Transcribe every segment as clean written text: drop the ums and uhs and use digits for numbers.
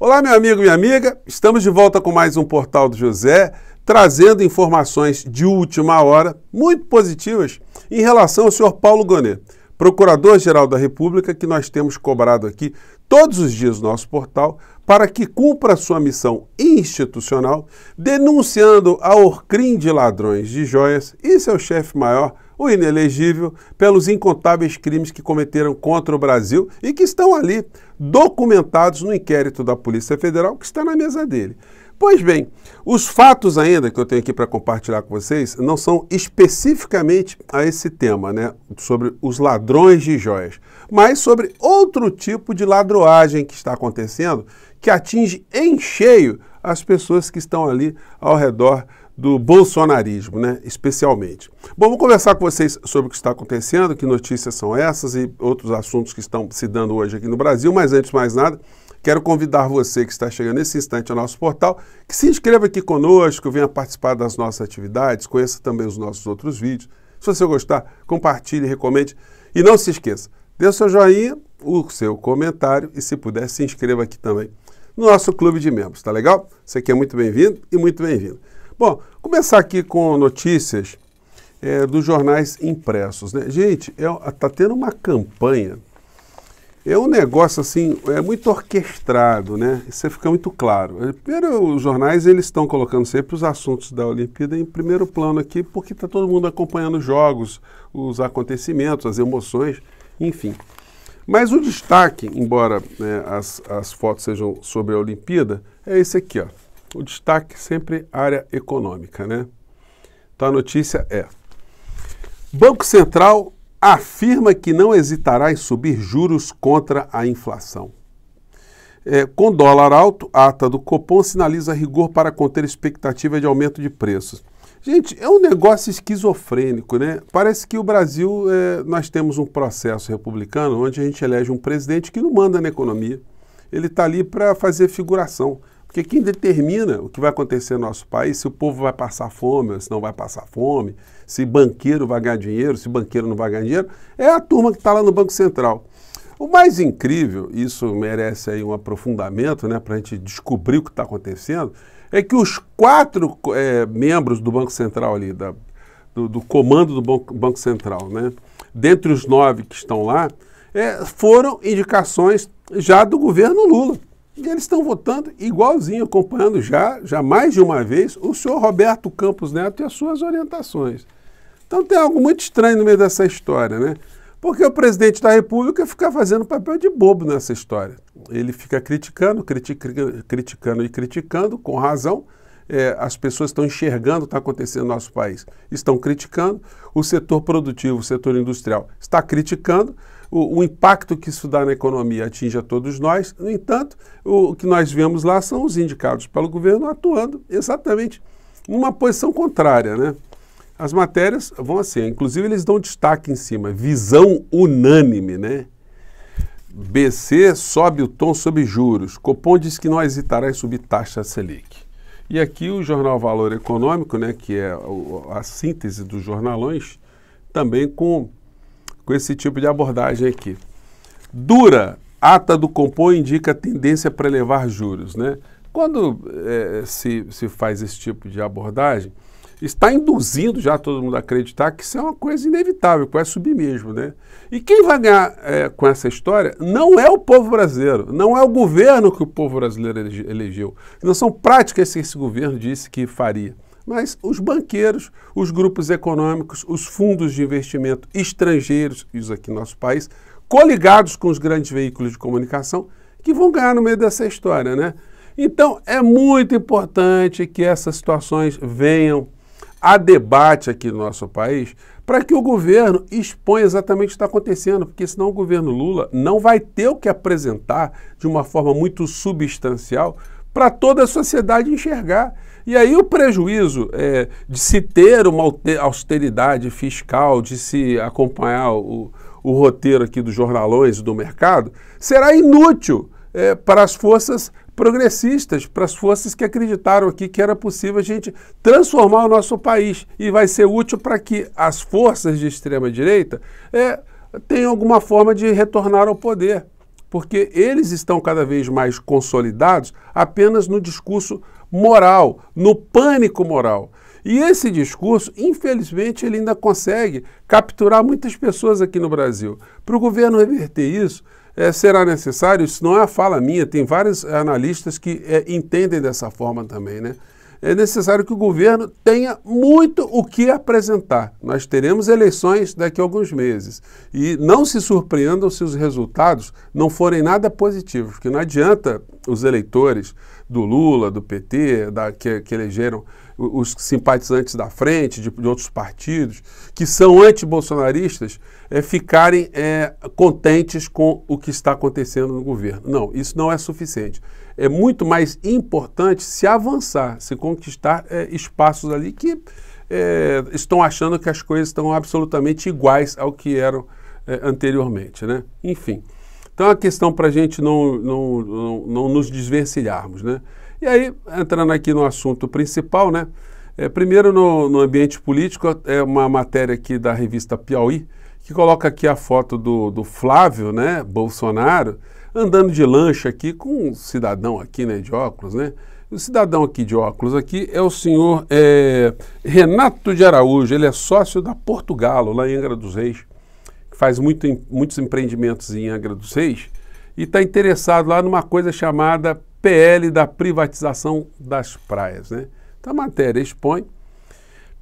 Olá, meu amigo, minha amiga, estamos de volta com mais um Portal do José, trazendo informações de última hora, muito positivas, em relação ao senhor Paulo Gonet, Procurador-Geral da República, que nós temos cobrado aqui todos os dias no nosso portal, para que cumpra a sua missão institucional, denunciando a Orcrim de ladrões de joias e seu chefe maior, o inelegível, pelos incontáveis crimes que cometeram contra o Brasil e que estão ali documentados no inquérito da Polícia Federal, que está na mesa dele. Pois bem, os fatos ainda que eu tenho aqui para compartilhar com vocês não são especificamente a esse tema, né, sobre os ladrões de joias, mas sobre outro tipo de ladroagem que está acontecendo, que atinge em cheio as pessoas que estão ali ao redor do bolsonarismo, né, especialmente. Bom, vou conversar com vocês sobre o que está acontecendo, que notícias são essas e outros assuntos que estão se dando hoje aqui no Brasil, mas antes de mais nada, quero convidar você que está chegando nesse instante ao nosso portal, que se inscreva aqui conosco, venha participar das nossas atividades, conheça também os nossos outros vídeos. Se você gostar, compartilhe, recomende e não se esqueça, dê o seu joinha, o seu comentário e se puder, se inscreva aqui também no nosso clube de membros, tá legal? Você aqui é muito bem-vindo e muito bem-vindo. Bom, começar aqui com notícias dos jornais impressos, né? Gente, tá tendo uma campanha, é um negócio assim, muito orquestrado, né? Isso fica muito claro. Primeiro, os jornais, eles estão colocando sempre os assuntos da Olimpíada em primeiro plano aqui, porque está todo mundo acompanhando os jogos, os acontecimentos, as emoções, enfim. Mas o destaque, embora as fotos sejam sobre a Olimpíada, é esse aqui, ó. O destaque sempre área econômica, né? Então a notícia é: Banco Central afirma que não hesitará em subir juros contra a inflação. Com dólar alto, a ata do Copom sinaliza rigor para conter expectativa de aumento de preços. Gente, é um negócio esquizofrênico, né? Parece que o Brasil, nós temos um processo republicano onde a gente elege um presidente que não manda na economia. Ele está ali para fazer figuração. Porque quem determina o que vai acontecer no nosso país, se o povo vai passar fome, ou se não vai passar fome, se banqueiro vai ganhar dinheiro, se banqueiro não vai ganhar dinheiro, é a turma que está lá no Banco Central. O mais incrível, isso merece aí um aprofundamento, né, para a gente descobrir o que está acontecendo, é que os 4 membros do Banco Central ali, do comando do Banco Central, né, dentre os 9 que estão lá, foram indicações já do governo Lula. E eles estão votando igualzinho, acompanhando já mais de uma vez o senhor Roberto Campos Neto e as suas orientações. Então tem algo muito estranho no meio dessa história, né? Porque o presidente da República fica fazendo papel de bobo nessa história. Ele fica criticando e criticando, com razão. As pessoas estão enxergando o que está acontecendo no nosso país. Estão criticando, o setor produtivo, o setor industrial está criticando, o impacto que isso dá na economia atinge a todos nós. No entanto, o que nós vemos lá são os indicados pelo governo atuando exatamente numa posição contrária, né? As matérias vão assim, inclusive eles dão destaque em cima, visão unânime, né? BC sobe o tom sobre juros, Copom diz que não hesitará em subir taxa Selic. E aqui o jornal Valor Econômico, né, que é a síntese dos jornalões, também com esse tipo de abordagem aqui. Dura, ata do Copom indica tendência para elevar juros, né? Quando se faz esse tipo de abordagem, está induzindo já todo mundo a acreditar que isso é uma coisa inevitável, que vai subir mesmo, né? E quem vai ganhar com essa história não é o povo brasileiro, não é o governo que o povo brasileiro elegeu. Não são práticas que esse governo disse que faria, mas os banqueiros, os grupos econômicos, os fundos de investimento estrangeiros, isso aqui no nosso país, coligados com os grandes veículos de comunicação, que vão ganhar no meio dessa história, né? Então, é muito importante que essas situações venham a debate aqui no nosso país para que o governo exponha exatamente o que está acontecendo, porque senão o governo Lula não vai ter o que apresentar de uma forma muito substancial para toda a sociedade enxergar. E aí o prejuízo de se ter uma austeridade fiscal, de se acompanhar o roteiro aqui dos jornalões e do mercado, será inútil para as forças progressistas, para as forças que acreditaram aqui que era possível a gente transformar o nosso país, e vai ser útil para que as forças de extrema-direita tenham alguma forma de retornar ao poder. porque eles estão cada vez mais consolidados apenas no discurso moral, no pânico moral. E esse discurso, infelizmente, ele ainda consegue capturar muitas pessoas aqui no Brasil. Para o governo reverter isso, será necessário, isso não é a fala minha, tem vários analistas que entendem dessa forma também, né? É necessário que o governo tenha muito o que apresentar. Nós teremos eleições daqui a alguns meses. E não se surpreendam se os resultados não forem nada positivos, porque não adianta os eleitores do Lula, do PT, que elegeram os simpatizantes da frente, de outros partidos, que são antibolsonaristas, ficarem contentes com o que está acontecendo no governo. Não, isso não é suficiente. É muito mais importante se avançar, se conquistar espaços ali que estão achando que as coisas estão absolutamente iguais ao que eram anteriormente, né? Enfim, então a questão para a gente não nos desvencilharmos, né? E aí, entrando aqui no assunto principal, né? Primeiro no ambiente político, é uma matéria aqui da revista Piauí, que coloca aqui a foto do Flávio, né, Bolsonaro, andando de lancha aqui com um cidadão aqui, né, de óculos, né? O cidadão aqui de óculos aqui é o senhor Renato de Araújo, ele é sócio da Portugalo, lá em Angra dos Reis, que faz muitos empreendimentos em Angra dos Reis, e está interessado lá numa coisa chamada PL da privatização das praias, né? Então a matéria expõe: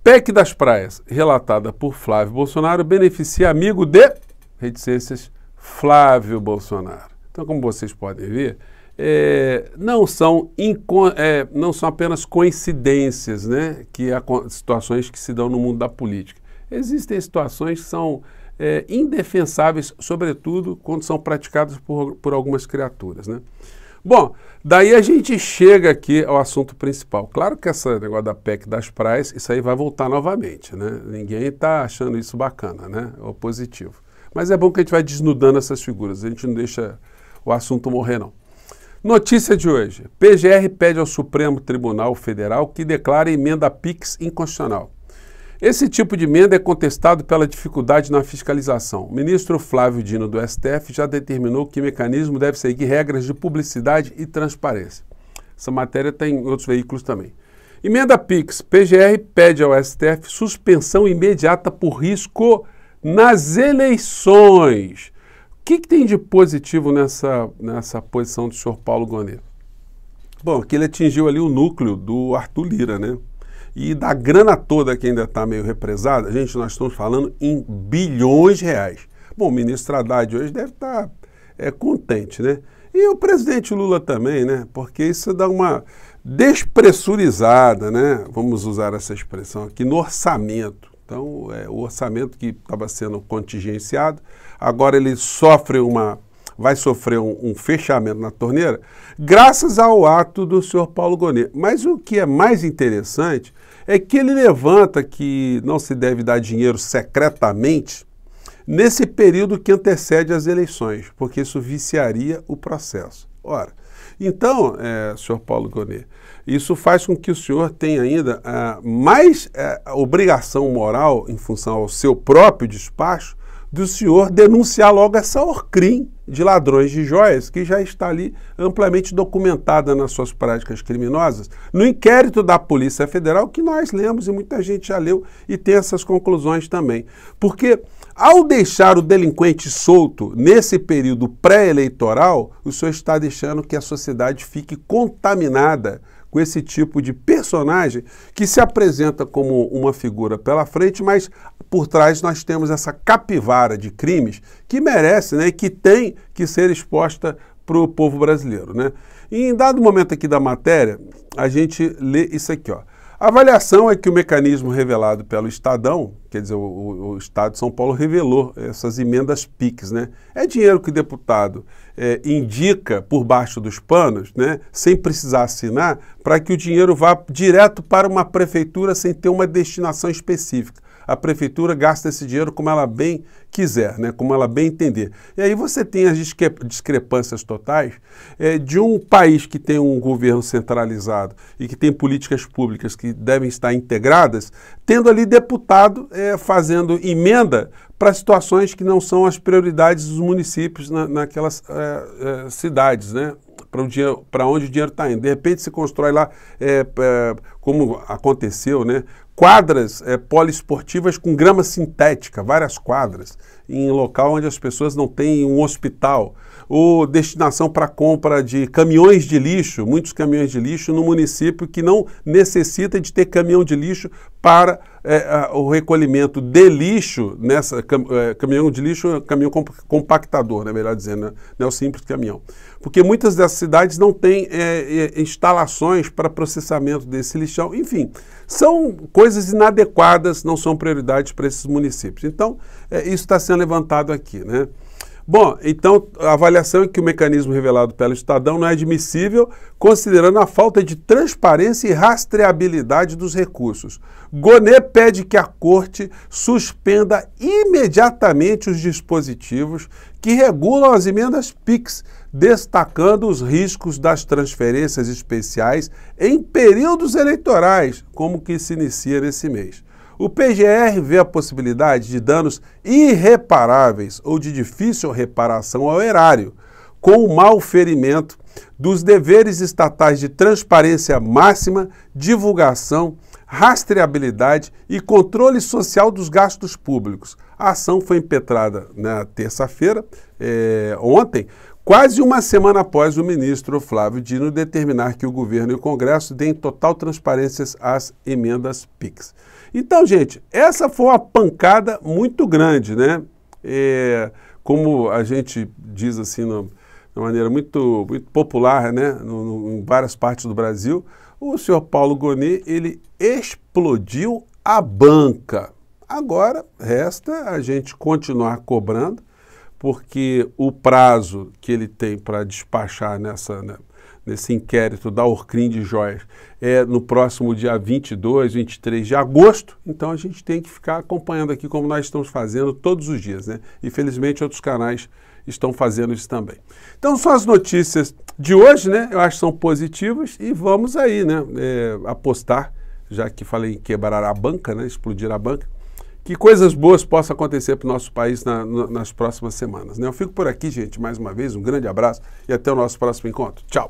PEC das praias, relatada por Flávio Bolsonaro, beneficia amigo de, reticências, Flávio Bolsonaro. Então, como vocês podem ver, não são apenas coincidências, né, que há situações que se dão no mundo da política. Existem situações que são indefensáveis, sobretudo quando são praticadas por algumas criaturas, né? Bom, daí a gente chega aqui ao assunto principal. Claro que esse negócio da PEC das praias, isso aí vai voltar novamente, né? Ninguém está achando isso bacana, né? Ou positivo. Mas é bom que a gente vai desnudando essas figuras, a gente não deixa o assunto morrer, não. Notícia de hoje: PGR pede ao Supremo Tribunal Federal que declare emenda PIX inconstitucional. Esse tipo de emenda é contestado pela dificuldade na fiscalização. O ministro Flávio Dino do STF já determinou que o mecanismo deve seguir regras de publicidade e transparência. Essa matéria está em outros veículos também. Emenda PIX. PGR pede ao STF suspensão imediata por risco nas eleições. O que tem de positivo nessa posição do senhor Paulo Gonet? Bom, que ele atingiu ali o núcleo do Arthur Lira, né? E da grana toda que ainda está meio represada, nós estamos falando em bilhões de reais. Bom, o ministro Haddad hoje deve estar contente, né? E o presidente Lula também, né? Porque isso dá uma despressurizada, né? Vamos usar essa expressão aqui, no orçamento. Então, o orçamento que estava sendo contingenciado, agora ele vai sofrer um fechamento na torneira, graças ao ato do senhor Paulo Gonet. Mas o que é mais interessante é que ele levanta que não se deve dar dinheiro secretamente nesse período que antecede as eleições, porque isso viciaria o processo. Ora, então, senhor Paulo Gonet, isso faz com que o senhor tenha ainda mais obrigação moral, em função ao seu próprio despacho, do senhor denunciar logo essa Orcrim de ladrões de joias, que já está ali amplamente documentada nas suas práticas criminosas, no inquérito da Polícia Federal, que nós lemos e muita gente já leu e tem essas conclusões também. Porque ao deixar o delinquente solto nesse período pré-eleitoral, o senhor está deixando que a sociedade fique contaminada com esse tipo de personagem que se apresenta como uma figura pela frente, mas por trás nós temos essa capivara de crimes que merece, né, e que tem que ser exposta para o povo brasileiro, né? E em dado momento aqui da matéria, a gente lê isso aqui, ó. A avaliação é que o mecanismo revelado pelo Estadão, quer dizer, o Estado de São Paulo revelou essas emendas PIX, né? É dinheiro que o deputado indica por baixo dos panos, né, sem precisar assinar, para que o dinheiro vá direto para uma prefeitura sem ter uma destinação específica. A prefeitura gasta esse dinheiro como ela bem quiser, né, como ela bem entender. E aí você tem as discrepâncias totais de um país que tem um governo centralizado e que tem políticas públicas que devem estar integradas, tendo ali deputado fazendo emenda para situações que não são as prioridades dos municípios naquelas cidades, né? Para onde o dinheiro está indo. De repente se constrói lá, como aconteceu, né? Quadras poliesportivas com grama sintética, várias quadras, em local onde as pessoas não têm um hospital, ou destinação para compra de caminhões de lixo, muitos caminhões de lixo no município que não necessita de ter caminhão de lixo para o recolhimento de lixo, caminhão de lixo, caminhão compactador, né, melhor dizendo, né, não é o simples caminhão. Porque muitas dessas cidades não têm instalações para processamento desse lixão, enfim, são coisas inadequadas, não são prioridades para esses municípios. Então, isso está sendo levantado aqui, né? Bom, então a avaliação é que o mecanismo revelado pelo Estadão não é admissível, considerando a falta de transparência e rastreabilidade dos recursos. Gonê pede que a Corte suspenda imediatamente os dispositivos que regulam as emendas PIX, destacando os riscos das transferências especiais em períodos eleitorais, como que se inicia nesse mês. O PGR vê a possibilidade de danos irreparáveis ou de difícil reparação ao erário, com o mau ferimento dos deveres estatais de transparência máxima, divulgação, rastreabilidade e controle social dos gastos públicos. A ação foi impetrada na terça-feira, ontem, quase uma semana após o ministro Flávio Dino determinar que o governo e o Congresso deem total transparência às emendas PIX. Então, gente, essa foi uma pancada muito grande, né? Como a gente diz assim, de uma maneira muito popular, né? Em várias partes do Brasil, o senhor Paulo Gonê, ele explodiu a banca. Agora, resta a gente continuar cobrando, porque o prazo que ele tem para despachar nesse inquérito da Orcrim de Joias é no próximo dia 22, 23 de agosto, então a gente tem que ficar acompanhando aqui como nós estamos fazendo todos os dias, né? E felizmente outros canais estão fazendo isso também. Então são as notícias de hoje, né? Eu acho que são positivas e vamos aí, né? Apostar, já que falei em quebrar a banca, né? Explodir a banca, que coisas boas possam acontecer para o nosso país nas próximas semanas, né? Eu fico por aqui, gente, mais uma vez, um grande abraço e até o nosso próximo encontro. Tchau!